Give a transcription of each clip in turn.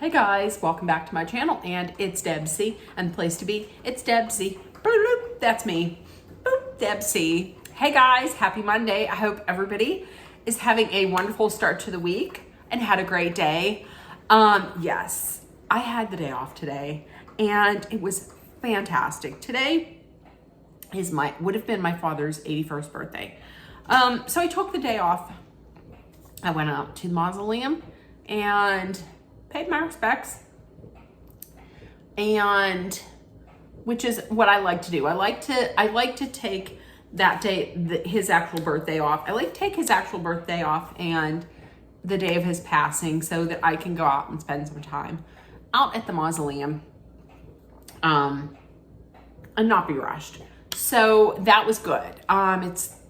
Hey guys, welcome back to my channel, and it's Debsy, and the place to be, it's Debsy. Boop, that's me. Boop, Debsy. Hey guys, happy Monday. I hope everybody is having a wonderful start to the week and had a great day. Yes, I had the day off today, and it was fantastic. Today is would have been my father's 81st birthday. So I took the day off. I went out to the mausoleum and paid my respects, and which is what I like to do. I like to take that day, his actual birthday off. I like to take his actual birthday off and the day of his passing so that I can go out and spend some time out at the mausoleum and not be rushed. So that was good.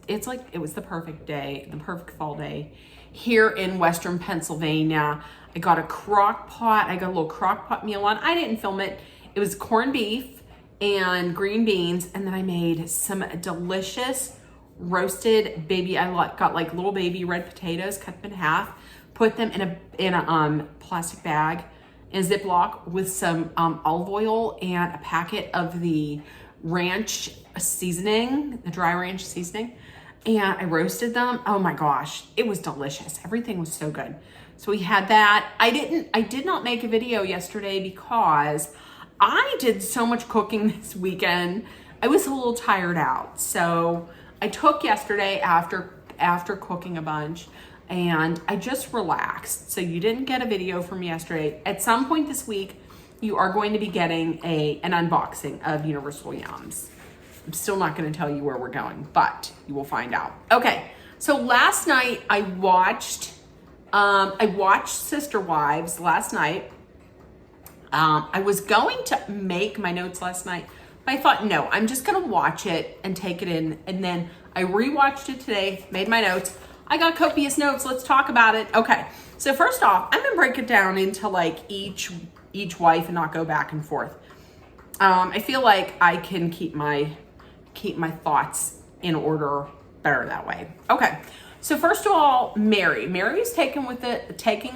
It's like it was the perfect day, the perfect fall day here in Western Pennsylvania. I got a crock pot. I got a little crock pot meal on. I didn't film it. It was corned beef and green beans. And then I made some delicious roasted got like little baby red potatoes, cut them in half, put them in a plastic bag in a Ziploc with some olive oil and a packet of the ranch seasoning, the dry ranch seasoning. And I roasted them. Oh my gosh, it was delicious. Everything was so good. So we had that. I did not make a video yesterday because I did so much cooking this weekend. I was a little tired out. So I took yesterday after cooking a bunch, and I just relaxed. So you didn't get a video from yesterday. At some point this week, you are going to be getting an unboxing of Universal Yums. I'm still not going to tell you where we're going, but you will find out. Okay, so last night I watched Sister Wives last night. I was going to make my notes last night, but I thought, no, I'm just going to watch it and take it in. And then I rewatched it today, made my notes. I got copious notes. Let's talk about it. Okay, so first off, I'm going to break it down into like each wife and not go back and forth. I feel like I can keep my thoughts in order better that way. Okay, so first of all, Mary is taking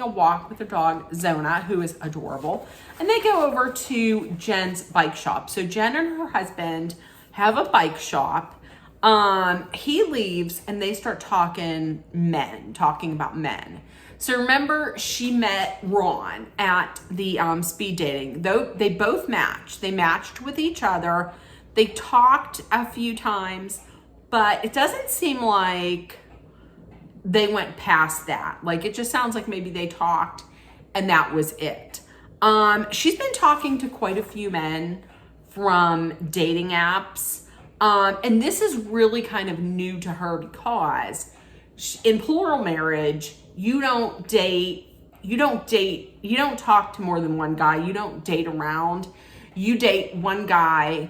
a walk with her dog Zona, who is adorable, and they go over to Jen's bike shop. So Jen and her husband have a bike shop. He leaves and they start talking about men. So remember, she met Ron at the speed dating. Though they both matched. They matched with each other. They talked a few times, but it doesn't seem like they went past that. Like, it just sounds like maybe they talked and that was it. She's been talking to quite a few men from dating apps. And this is really kind of new to her because in plural marriage, you don't talk to more than one guy. You don't date around. You date one guy,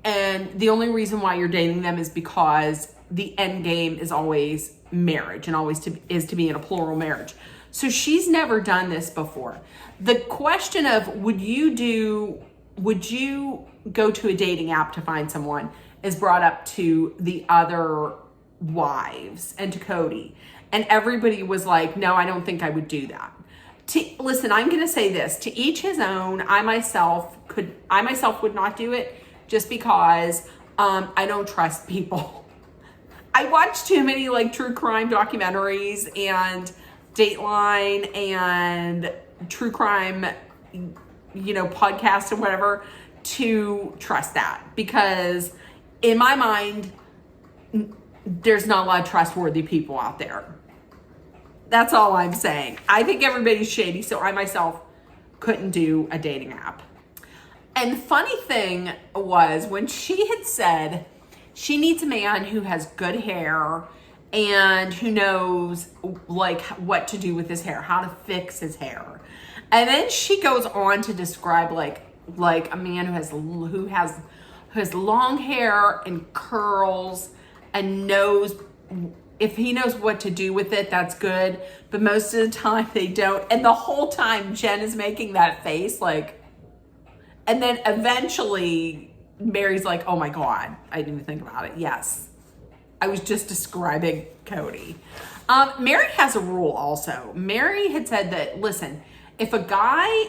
and the only reason why you're dating them is because the end game is always marriage and always is to be in a plural marriage. So she's never done this before. The question of would you go to a dating app to find someone is brought up to the other wives and to Cody. And everybody was like, no, I don't think I would do that. Listen, I'm going to say this, to each his own. I myself would not do it just because I don't trust people. I watch too many like true crime documentaries and Dateline and true crime, podcasts and whatever to trust that, because in my mind, there's not a lot of trustworthy people out there. That's all I'm saying. I think everybody's shady, so I myself couldn't do a dating app. And the funny thing was when she had said she needs a man who has good hair and who knows like what to do with his hair, how to fix his hair. And then she goes on to describe like a man who has long hair and curls and knows, if he knows what to do with it, that's good. But most of the time they don't. And the whole time Jen is making that face like, and then eventually Mary's like, oh my God, I didn't even think about it. Yes, I was just describing Cody. Mary has a rule also. Mary had said that, listen, if a guy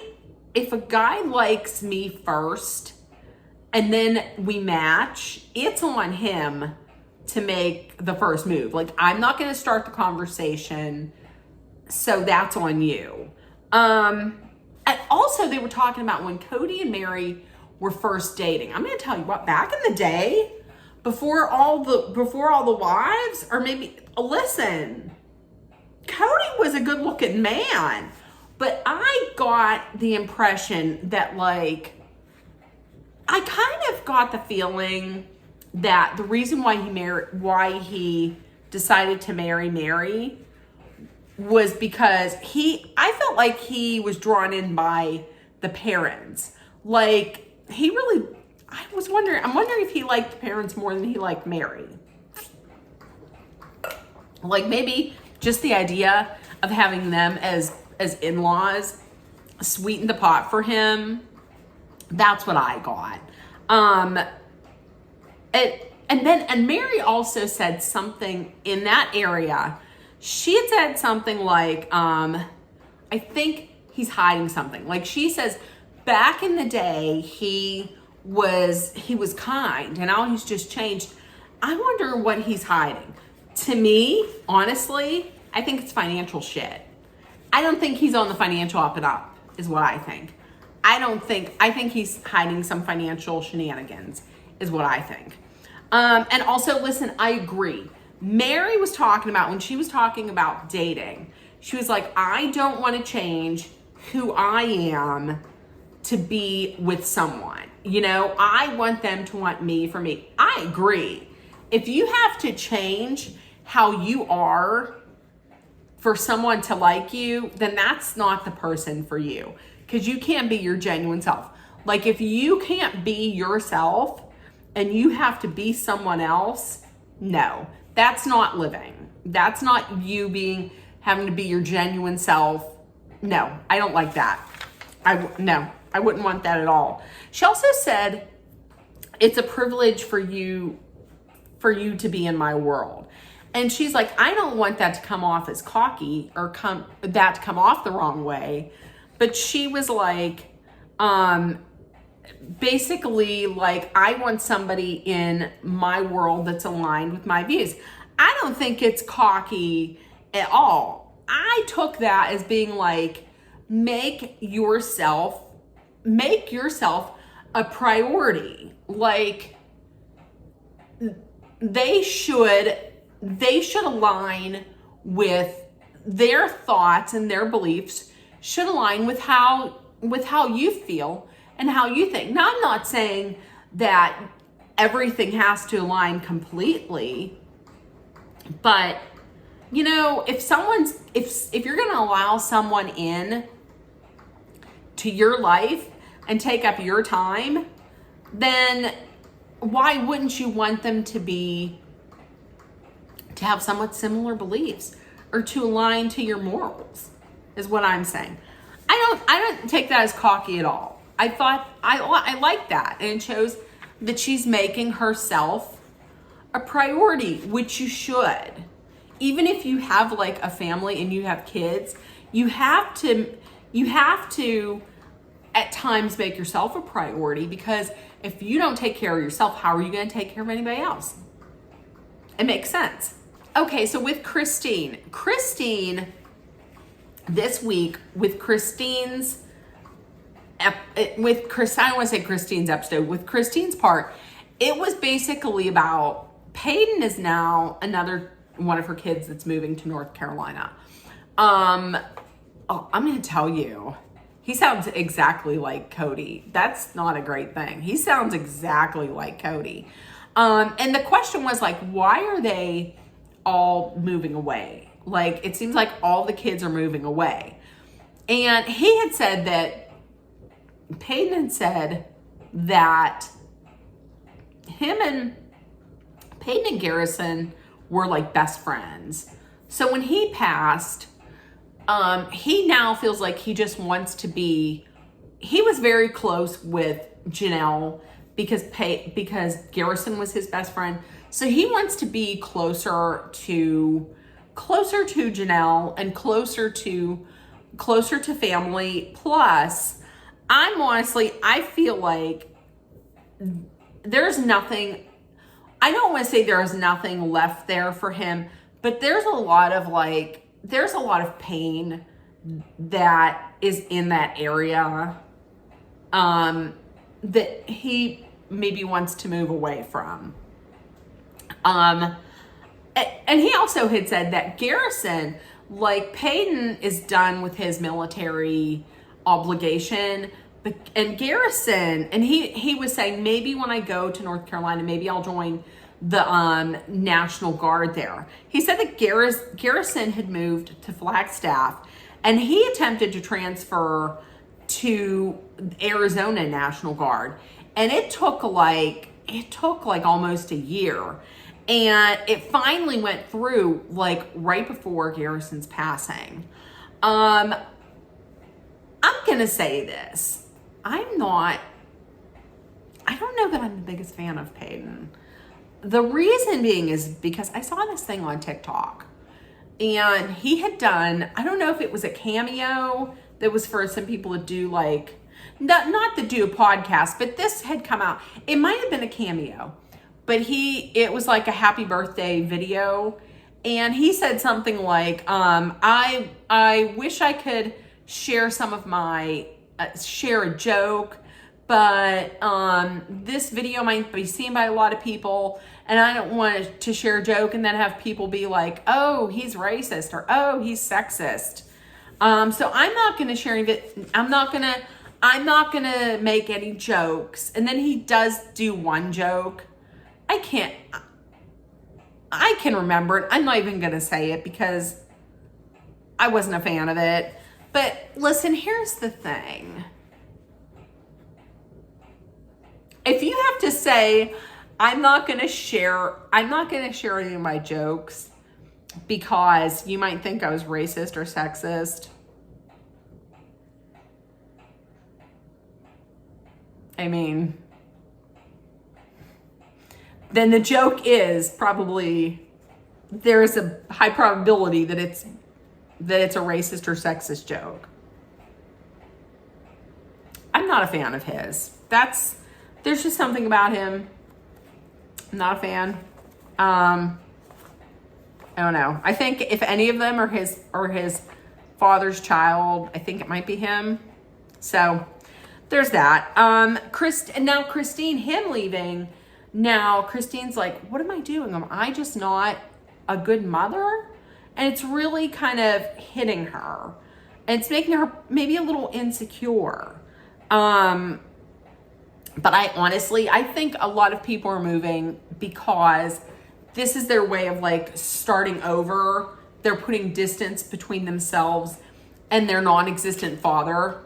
if a guy likes me first and then we match, it's on him to make the first move. Like, I'm not going to start the conversation, so that's on you. And also, they were talking about when Cody and Mary were first dating. I'm going to tell you what, back in the day, before all the wives, or maybe, listen, Cody was a good looking man, but I got the impression that, like, I kind of got the feeling that the reason why he decided to marry Mary was because I felt like he was drawn in by the parents. Like, I'm wondering if he liked the parents more than he liked Mary. Like, maybe just the idea of having them as in-laws sweetened the pot for him. That's what I got. And Mary also said something in that area. She had said something like, I think he's hiding something. Like, she says, back in the day, he was kind, and now he's just changed. I wonder what he's hiding. To me, honestly, I think it's financial shit. I don't think he's on the financial up and up, is what I think. I think he's hiding some financial shenanigans, is what I think. And also, listen, I agree. Mary was talking about, when she was talking about dating, she was like, I don't want to change who I am to be with someone. You know, I want them to want me for me. I agree. If you have to change how you are for someone to like you, then that's not the person for you, because you can't be your genuine self. Like, if you can't be yourself and you have to be someone else, no, that's not living. That's not you having to be your genuine self. No, I don't like that. I wouldn't want that at all. She also said, it's a privilege for you to be in my world. And she's like, I don't want that to come off as cocky or come off the wrong way. But she was like, basically, like, I want somebody in my world that's aligned with my views. I don't think it's cocky at all. I took that as being like, make yourself a priority. Like, they should align with their thoughts, and their beliefs should align with how you feel and how you think. Now, I'm not saying that everything has to align completely, but, you know, if you're going to allow someone in to your life and take up your time, then why wouldn't you want them to have somewhat similar beliefs or to align to your morals, is what I'm saying. I don't take that as cocky at all. I thought I like that, and it shows that she's making herself a priority, which you should. Even if you have like a family and you have kids, you have to at times make yourself a priority, because if you don't take care of yourself, how are you going to take care of anybody else? It makes sense. Okay, so with Christine this week, with Christine's I don't want to say Christine's episode, with Christine's part, it was basically about Peyton is now another one of her kids that's moving to North Carolina. I'm going to tell you, he sounds exactly like Cody. That's not a great thing. He sounds exactly like Cody. And the question was like, why are they all moving away? Like, it seems like all the kids are moving away. And he had said that, Peyton had said that Peyton and Garrison were like best friends. So when he passed, he now feels like he just wants to be, he was very close with Janelle because Garrison was his best friend. So he wants to be closer to Janelle and closer to family. Plus, I feel like there's nothing, I don't want to say there's nothing left there for him, but there's a lot of pain that is in that area that he maybe wants to move away from. And he also had said that Garrison, like Peyton is done with his military obligation, and Garrison, and he was saying, maybe when I go to North Carolina, maybe I'll join the National Guard there. He said that Garrison had moved to Flagstaff, and he attempted to transfer to Arizona National Guard, and it took like almost a year, and it finally went through like right before Garrison's passing. I'm gonna say this. I don't know that I'm the biggest fan of Peyton. The reason being is because I saw this thing on TikTok, and he had done, I don't know if it was a cameo that was for some people to do like, not to do a podcast, but this had come out. It might have been a cameo, but it was like a happy birthday video. And he said something like, I wish I could share some of my, share a joke, but this video might be seen by a lot of people, and I don't want to share a joke and then have people be like, oh, he's racist, or oh, he's sexist. So I'm not going to share any of it. I'm not going to make any jokes. And then he does do one joke. I can remember it. I'm not even going to say it because I wasn't a fan of it. But listen, here's the thing. If you have to say, I'm not going to share any of my jokes because you might think I was racist or sexist. I mean, then the joke is probably, there is a high probability that it's a racist or sexist joke. I'm not a fan of his. There's just something about him. I'm not a fan. I don't know. I think if any of them are his father's child, I think it might be him. So there's that. Now Christine, him leaving. Now Christine's like, what am I doing? Am I just not a good mother? And it's really kind of hitting her. And it's making her maybe a little insecure. But I think a lot of people are moving because this is their way of like starting over. They're putting distance between themselves and their non-existent father.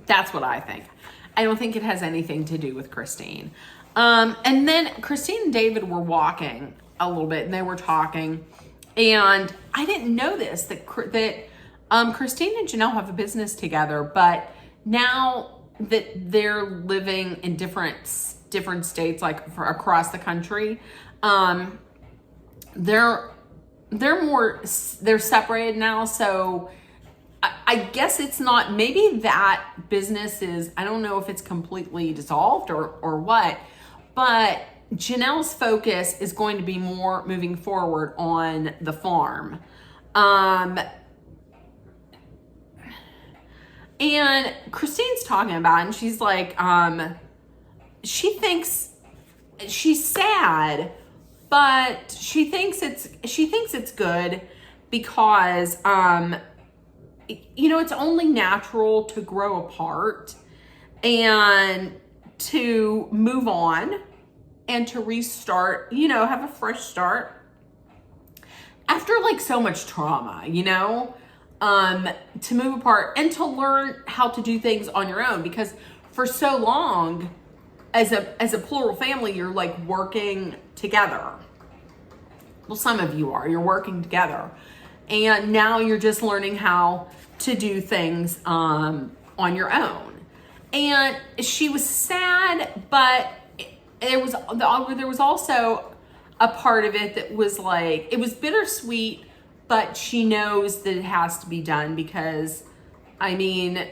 That's what I think. I don't think it has anything to do with Christine. And then Christine and David were walking a little bit, and they were talking. And I didn't know this, that Christine and Janelle have a business together, but now that they're living in different states, like across the country, they're separated now. So I guess it's not, maybe that business is, I don't know if it's completely dissolved or what, but Janelle's focus is going to be more moving forward on the farm. And Christine's talking about it, and she's like, she thinks she's sad, but she thinks it's good because, it's only natural to grow apart and to move on and to restart, have a fresh start after like so much trauma, to move apart and to learn how to do things on your own, because for so long as a plural family, you're like working together. Well, some of you you're working together, and now you're just learning how to do things on your own. And she was sad, but there was also a part of it that was like, it was bittersweet, but she knows that it has to be done because I mean,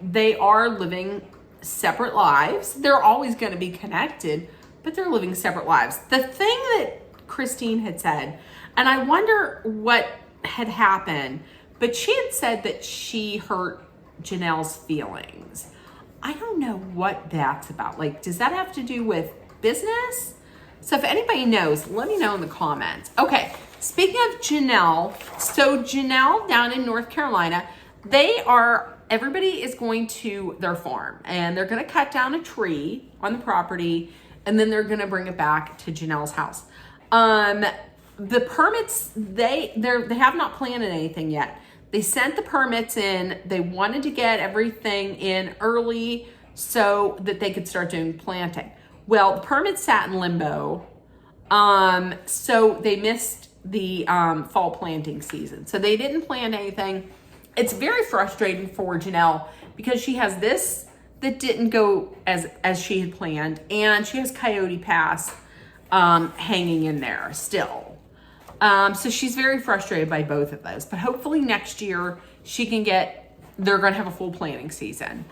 they are living separate lives. They're always going to be connected, but they're living separate lives. The thing that Christine had said, and I wonder what had happened, but she had said that she hurt Janelle's feelings. I don't know what that's about. Like, does that have to do with business? So if anybody knows, let me know in the comments. Okay, speaking of Janelle, so Janelle down in North Carolina, everybody is going to their farm and they're going to cut down a tree on the property and then they're going to bring it back to Janelle's house. The permits, they have not planted anything yet. They sent the permits in. They wanted to get everything in early so that they could start doing planting. Well, the permits sat in limbo. So they missed the fall planting season. So they didn't plant anything. It's very frustrating for Janelle because she has this that didn't go as she had planned, and she has Coyote Pass hanging in there still. So she's very frustrated by both of those, but hopefully next year they're going to have a full planting season.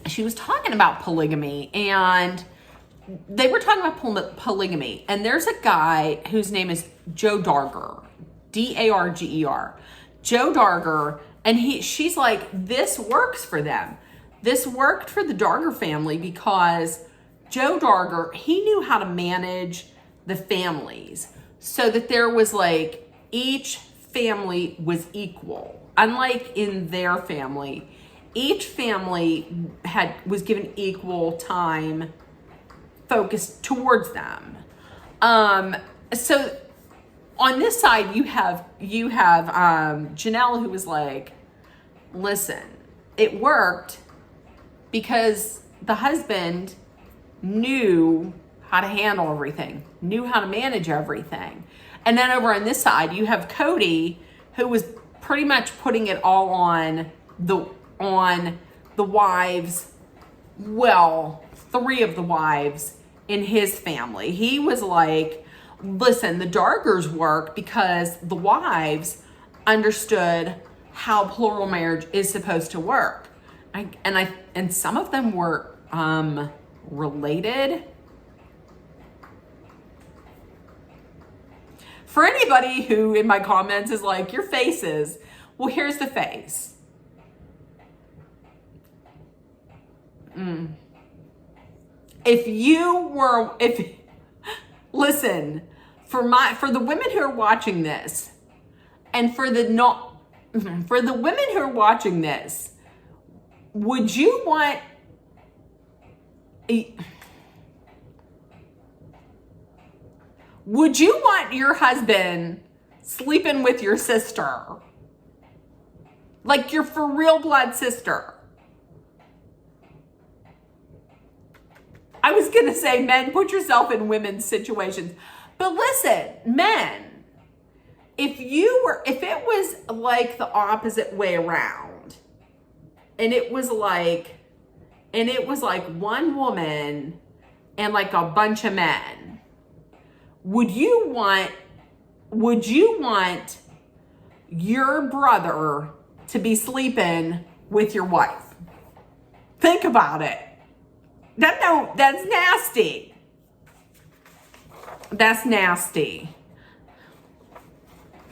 She was talking about polygamy, and they were talking about polygamy, and there's a guy whose name is Joe Darger, Darger, Joe Darger, and she's like, this works for them. This worked for the Darger family because Joe Darger, he knew how to manage the families so that there was like, each family was equal. Unlike in their family, each family was given equal time focused towards them. So on this side, you have Janelle, who was like, listen, it worked because the husband knew how to handle everything, knew how to manage everything. And then over on this side, you have Cody, who was pretty much putting it all on the wives. Well, 3 of the wives in his family. He was like, listen, the Dargers work because the wives understood how plural marriage is supposed to work. And some of them were related. For anybody who in my comments is like, your faces, well, here's the face. Listen, for the women who are watching this, and for the women who are watching this, would you want your husband sleeping with your sister? Like your for real blood sister? I was going to say, men, put yourself in women's situations. But listen, men, if it was like the opposite way around, and it was like one woman and like a bunch of men, would you want your brother to be sleeping with your wife? Think about it. That's nasty. That's nasty.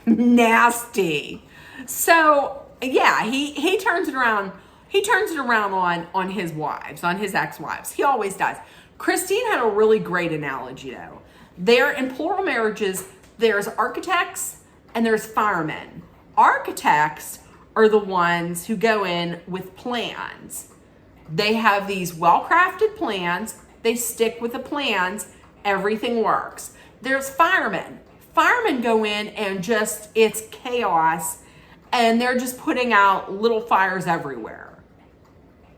Nasty. So yeah, he turns it around. He turns it around on his wives, on his ex-wives. He always does. Christine had a really great analogy though. There in plural marriages, there's architects and there's firemen. Architects are the ones who go in with plans. They have these well-crafted plans. They stick with the plans. Everything works. There's firemen. Firemen go in and it's chaos, and they're just putting out little fires everywhere.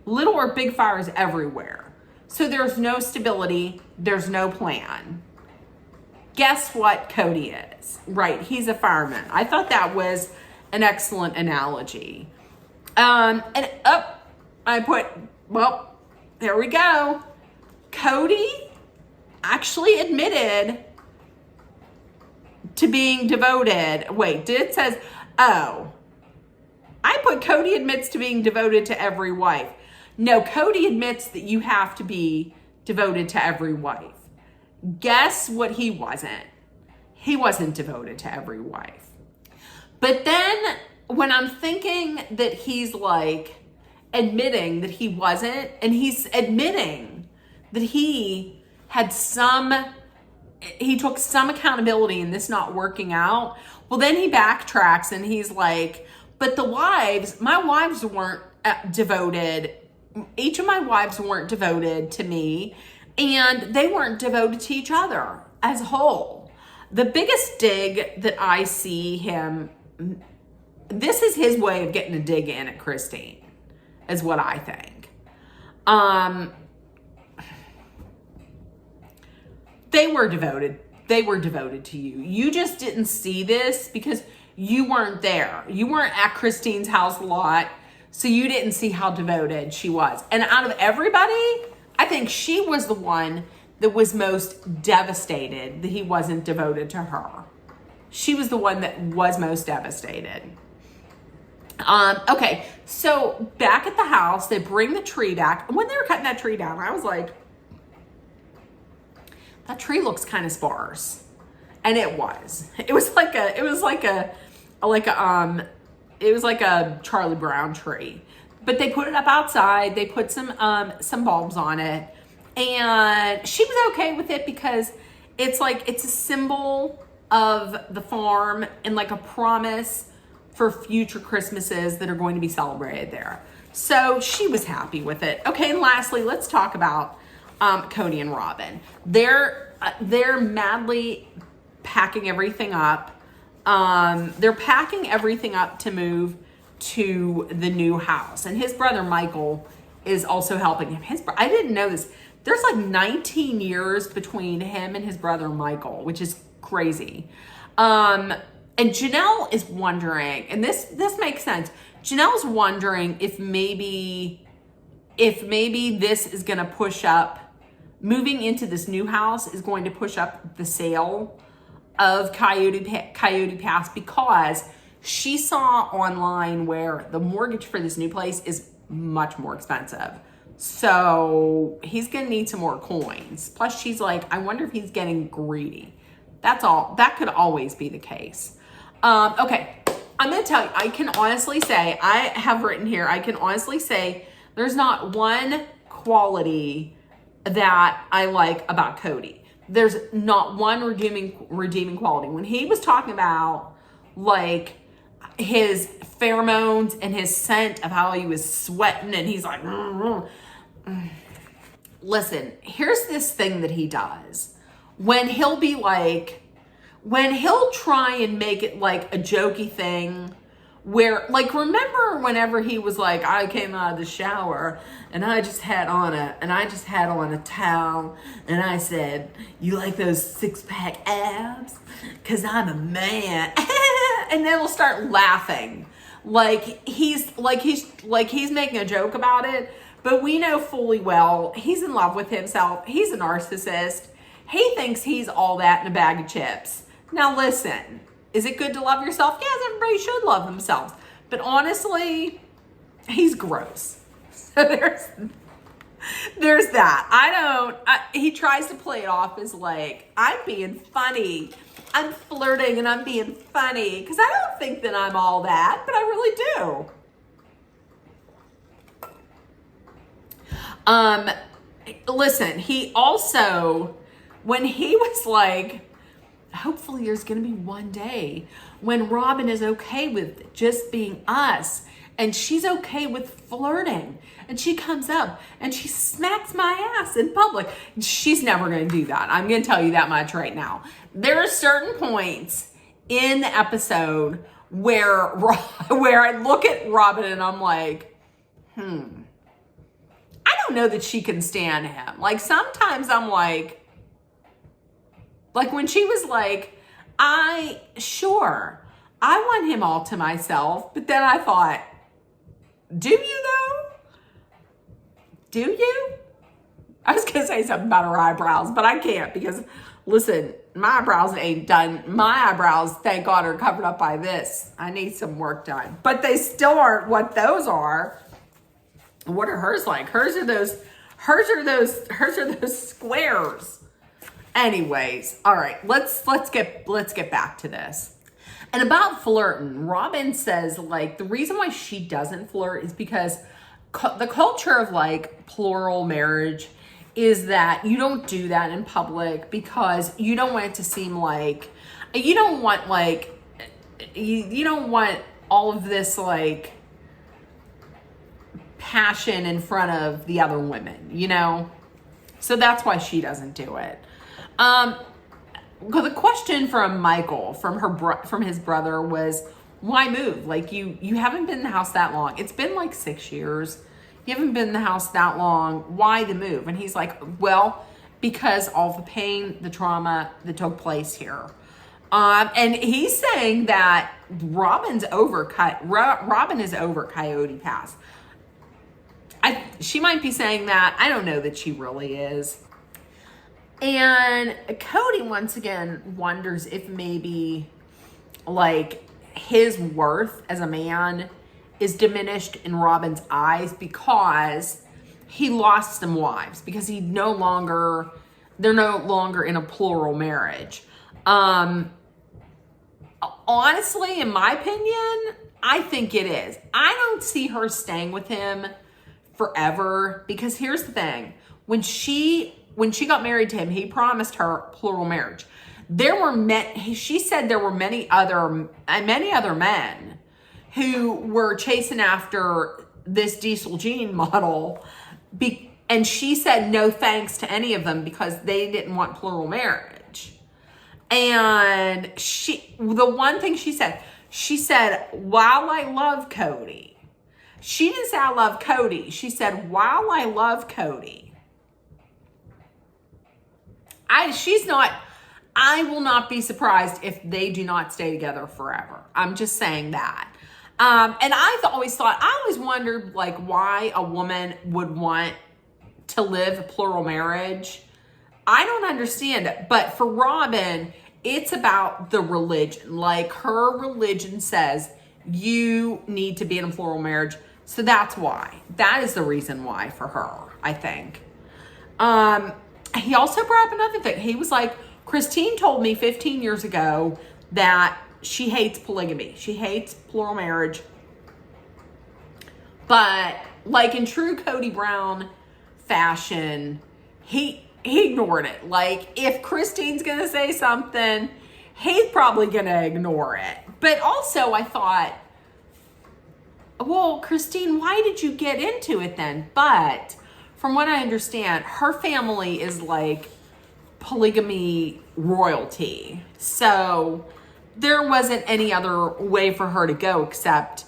Little or big fires everywhere. So there's no stability. There's no plan. Guess what Cody is? Right, he's a fireman. I thought that was an excellent analogy. There we go. Cody actually admitted to being devoted. Wait, it says, I I put Cody admits to being devoted to every wife. No, Cody admits that you have to be devoted to every wife. Guess what he wasn't? He wasn't devoted to every wife. But then when I'm thinking that he's like admitting that he wasn't, and he's admitting that he took some accountability in this not working out, well, then he backtracks and he's like, but my wives weren't devoted. Each of my wives weren't devoted to me, and they weren't devoted to each other as a whole. The biggest dig that I see him, this is his way of getting a dig in at Christine, is what I think. They were devoted. They were devoted to you. You just didn't see this because you weren't there. You weren't at Christine's house a lot, so you didn't see how devoted she was. And out of everybody, I think she was the one that was most devastated that he wasn't devoted to her. She was the one that was most devastated. Okay, so back at the house, they bring the tree back. And when they were cutting that tree down, I was like, that tree looks kind of sparse. And it was. It was like a Charlie Brown tree. But they put it up outside. They put some bulbs on it. And she was okay with it because it's a symbol of the farm and like a promise for future Christmases that are going to be celebrated there. So she was happy with it. Okay, and lastly, let's talk about Cody and Robin. They're madly packing everything up. They're packing everything up to move to the new house. And his brother Michael is also helping him. I didn't know this. There's like 19 years between him and his brother Michael, which is crazy. And Janelle is wondering, and this makes sense. Janelle's wondering if maybe this is going to push up, moving into this new house is going to push up the sale of Coyote Pass, because she saw online where the mortgage for this new place is much more expensive. So he's going to need some more coins. Plus she's like, I wonder if he's getting greedy. That's all. That could always be the case. Okay. I'm going to tell you, I can honestly say, I have written here, I can honestly say there's not one quality that I like about Cody. There's not one redeeming quality. When he was talking about like his pheromones and his scent of how he was sweating and he's like, listen, here's this thing that he does. When he'll try and make it like a jokey thing where, like, remember whenever he was like, I came out of the shower and I just had on a towel and I said, you like those 6-pack abs? 'Cause I'm a man. And then we'll start laughing. Like he's making a joke about it, but we know fully well he's in love with himself. He's a narcissist. He thinks he's all that in a bag of chips. Now listen, is it good to love yourself? Yes, everybody should love themselves. But honestly, he's gross. So there's that. He tries to play it off as like, I'm being funny. I'm flirting and I'm being funny. Because I don't think that I'm all that, but I really do. Listen, he also, when he was like, hopefully there's going to be one day when Robin is okay with just being us and she's okay with flirting and she comes up and she smacks my ass in public. She's never going to do that. I'm going to tell you that much right now. There are certain points in the episode where I look at Robin and I'm like, I don't know that she can stand him. Like sometimes I'm like when she was like, I want him all to myself. But then I thought, do you though? Do you? I was going to say something about her eyebrows, but I can't because Listen, my eyebrows ain't done. My eyebrows, thank God, are covered up by this. I need some work done. But they still aren't what those are. What are hers like? Hers are those squares. Anyways, all right, let's get back to this. And about flirting, Robin says, like, the reason why she doesn't flirt is because the culture of, like, plural marriage is that you don't do that in public because you don't want it to seem like, you don't want, like, you don't want all of this, like, passion in front of the other women, you know? So that's why she doesn't do it. The question from Michael, from his brother, was, why move? Like, you haven't been in the house that long. It's been like 6 years. You haven't been in the house that long. Why the move? And he's like, well, because all the pain, the trauma that took place here. And he's saying that Robin is over Coyote Pass. She might be saying that. I don't know that she really is. And Cody once again wonders if maybe, like, his worth as a man is diminished in Robin's eyes because he lost some wives, because they're no longer in a plural marriage. Honestly, in my opinion, I think it is. I don't see her staying with him forever, because here's the thing. When she got married to him, he promised her plural marriage. She said there were many other men who were chasing after this Diesel Jean model, and she said no thanks to any of them because they didn't want plural marriage. And the one thing she said, while I love Cody, she didn't say I love Cody. She said, while I love Cody, I will not be surprised if they do not stay together forever. I'm just saying that. And I always wondered, like, why a woman would want to live a plural marriage. I don't understand it. But for Robin, it's about the religion. Like, her religion says you need to be in a plural marriage. So that's why. That is the reason why for her, I think. He also brought up another thing. He was like, Christine told me 15 years ago that she hates polygamy. She hates plural marriage. But, like, in true Cody Brown fashion, he ignored it. Like, if Christine's going to say something, he's probably going to ignore it. But also, I thought, well, Christine, why did you get into it then? But from what I understand, her family is like polygamy royalty. So there wasn't any other way for her to go except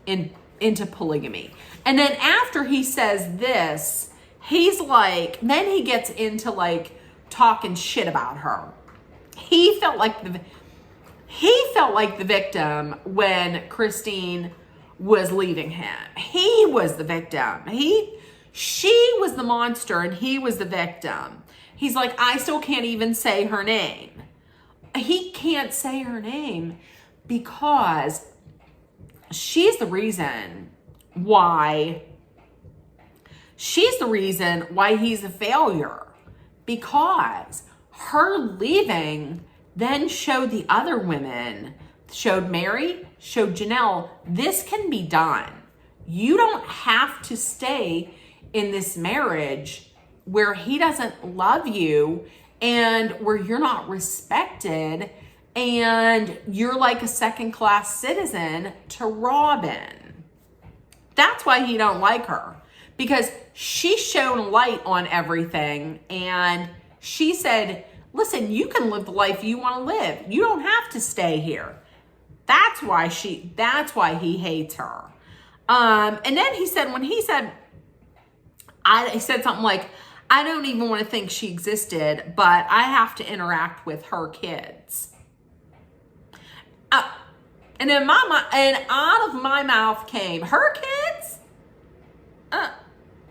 into polygamy. And then after he says this, he's like, then he gets into, like, talking shit about her. He felt like the victim when Christine was leaving him. He was the victim. She was the monster and he was the victim. He's like, I still can't even say her name. He can't say her name because she's the reason why he's a failure. Because her leaving then showed the other women, showed Mary, showed Janelle, this can be done. You don't have to stay in this marriage where he doesn't love you and where you're not respected and you're like a second-class citizen to Robin. That's why he don't like her, because she shone light on everything and she said, listen, you can live the life you want to live. You don't have to stay here. That's why he hates her. And then he said something like, I don't even want to think she existed, but I have to interact with her kids. And in my mind, and out of my mouth came, her kids? And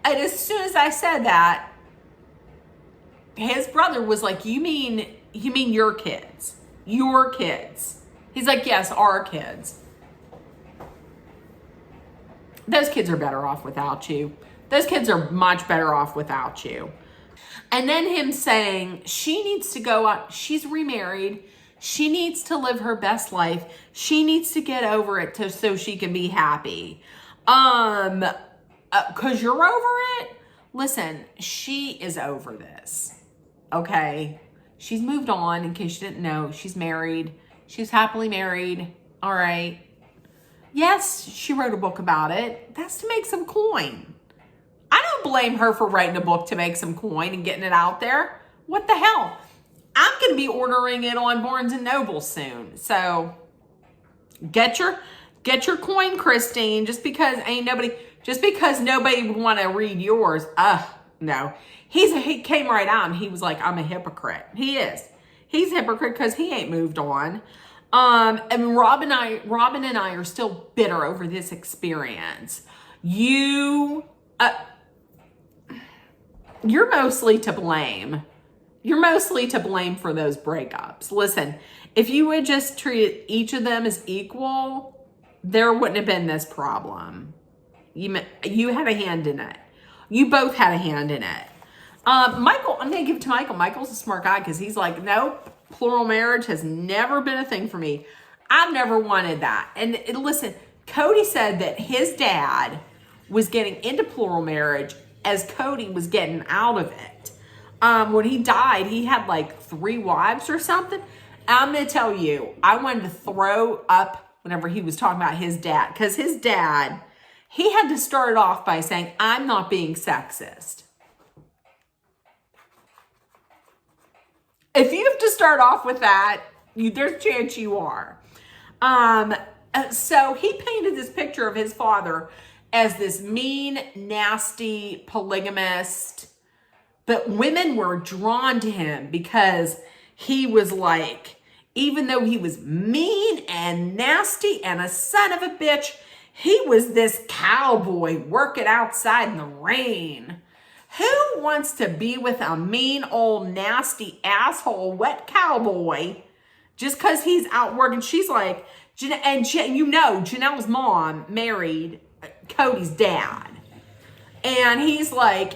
as soon as I said that, his brother was like, you mean you mean your kids? Your kids. He's like, yes, our kids. Those kids are better off without you. Those kids are much better off without you. And then him saying she needs to go out. She's remarried. She needs to live her best life. She needs to get over it so she can be happy. Cause you're over it. Listen, she is over this. Okay. She's moved on. In case you didn't know, she's married. She's happily married. All right. Yes, she wrote a book about it. That's to make some coin. I don't blame her for writing a book to make some coin and getting it out there. What the hell? I'm going to be ordering it on Barnes and Noble soon. So get your coin, Christine, just because nobody would want to read yours. No. He came right out and he was like, I'm a hypocrite. He is. He's a hypocrite because he ain't moved on. And Robin and I are still bitter over this experience. You're mostly to blame. You're mostly to blame for those breakups. Listen, if you would just treat each of them as equal, there wouldn't have been this problem. You had a hand in it. You both had a hand in it. Michael, I'm going to give it to Michael. Michael's a smart guy because he's like, nope, plural marriage has never been a thing for me. I've never wanted that. And listen, Cody said that his dad was getting into plural marriage as Cody was getting out of it. When he died, he had like 3 wives or something. I'm going to tell you, I wanted to throw up whenever he was talking about his dad. Because his dad, he had to start it off by saying, I'm not being sexist. If you have to start off with that, there's a chance you are. So he painted this picture of his father as this mean, nasty polygamist. But women were drawn to him because he was like, even though he was mean and nasty and a son of a bitch, he was this cowboy working outside in the rain. Who wants to be with a mean old nasty asshole wet cowboy just because he's out working? She's like, Janelle's mom married Cody's dad. And he's like,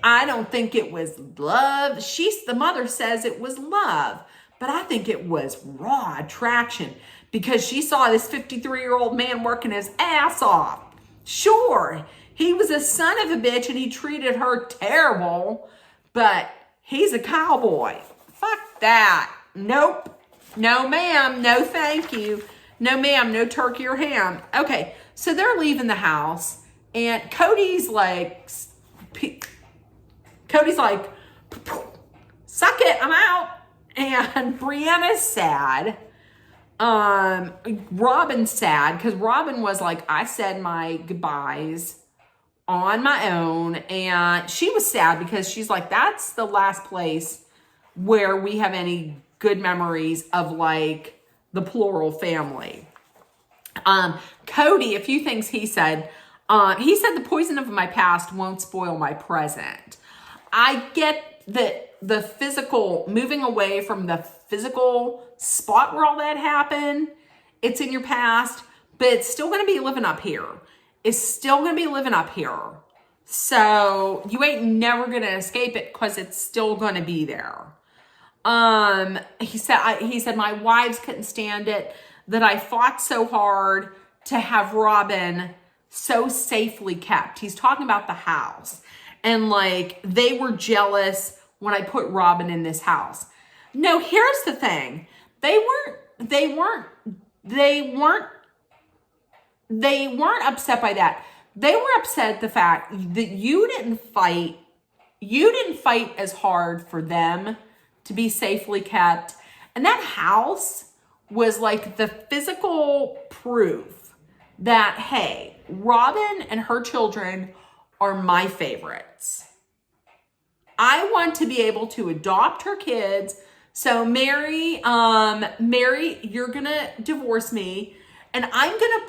I don't think it was love. The mother says it was love, but I think it was raw attraction because she saw this 53-year-old man working his ass off. Sure, he was a son of a bitch and he treated her terrible, but he's a cowboy. Fuck that. Nope. No, ma'am. No, thank you. No, ma'am. No turkey or ham. Okay, so they're leaving the house. And Cody's like, suck it, I'm out. And Brianna's sad. Robin's sad because Robin was like, I said my goodbyes on my own. And she was sad because she's like, that's the last place where we have any good memories of like the plural family. Cody, a few things he said. He said the poison of my past won't spoil my present. I get that the physical, moving away from the physical spot where all that happened, it's in your past, but it's still going to be living up here. It's still going to be living up here. So you ain't never going to escape it because it's still going to be there. He said my wives couldn't stand it, that I fought so hard to have Robin so safely kept. He's talking about the house. And like, they were jealous when I put Robin in this house. No, here's the thing. They weren't upset by that. They were upset at the fact that you didn't fight as hard for them to be safely kept. And that house was like the physical proof that, hey, Robin and her children are my favorites. I want to be able to adopt her kids. So Mary, you're gonna divorce me, and I'm gonna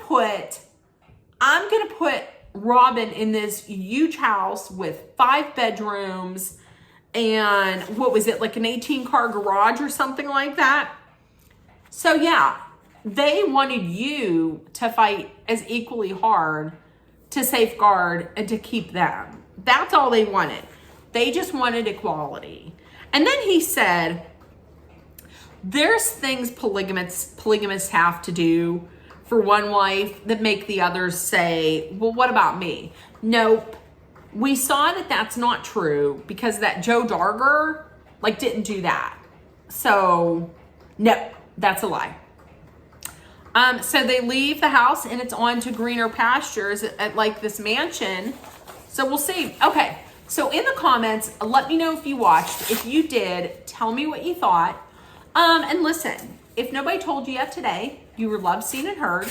put Robin in this huge house with 5 bedrooms and what was it, like an 18-car garage or something like that. So yeah, they wanted you to fight as equally hard to safeguard and to keep them. That's all they wanted. They just wanted equality. And then he said, there's things polygamists have to do for one wife that make the others say, well, what about me? Nope. We saw that that's not true because that Joe Darger, like, didn't do that. So, no, that's a lie. So they leave the house and it's on to greener pastures at like this mansion. So we'll see. Okay. So in the comments, let me know if you watched. If you did, tell me what you thought. And listen, if nobody told you yet today, you were loved, seen, and heard,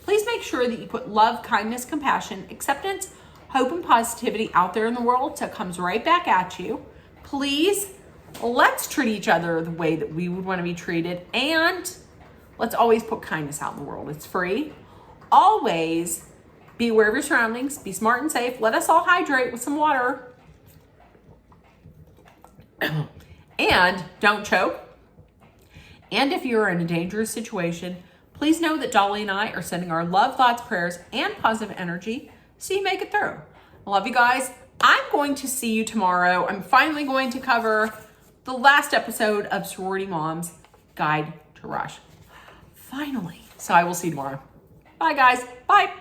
please make sure that you put love, kindness, compassion, acceptance, hope, and positivity out there in the world so it comes right back at you. Please, let's treat each other the way that we would want to be treated. And let's always put kindness out in the world. It's free. Always be aware of your surroundings. Be smart and safe. Let us all hydrate with some water. And don't choke. And if you're in a dangerous situation, please know that Dolly and I are sending our love, thoughts, prayers, and positive energy so you make it through. I love you guys. I'm going to see you tomorrow. I'm finally going to cover the last episode of Sorority Mom's Guide to Rush. Finally. So I will see you tomorrow. Bye, guys. Bye.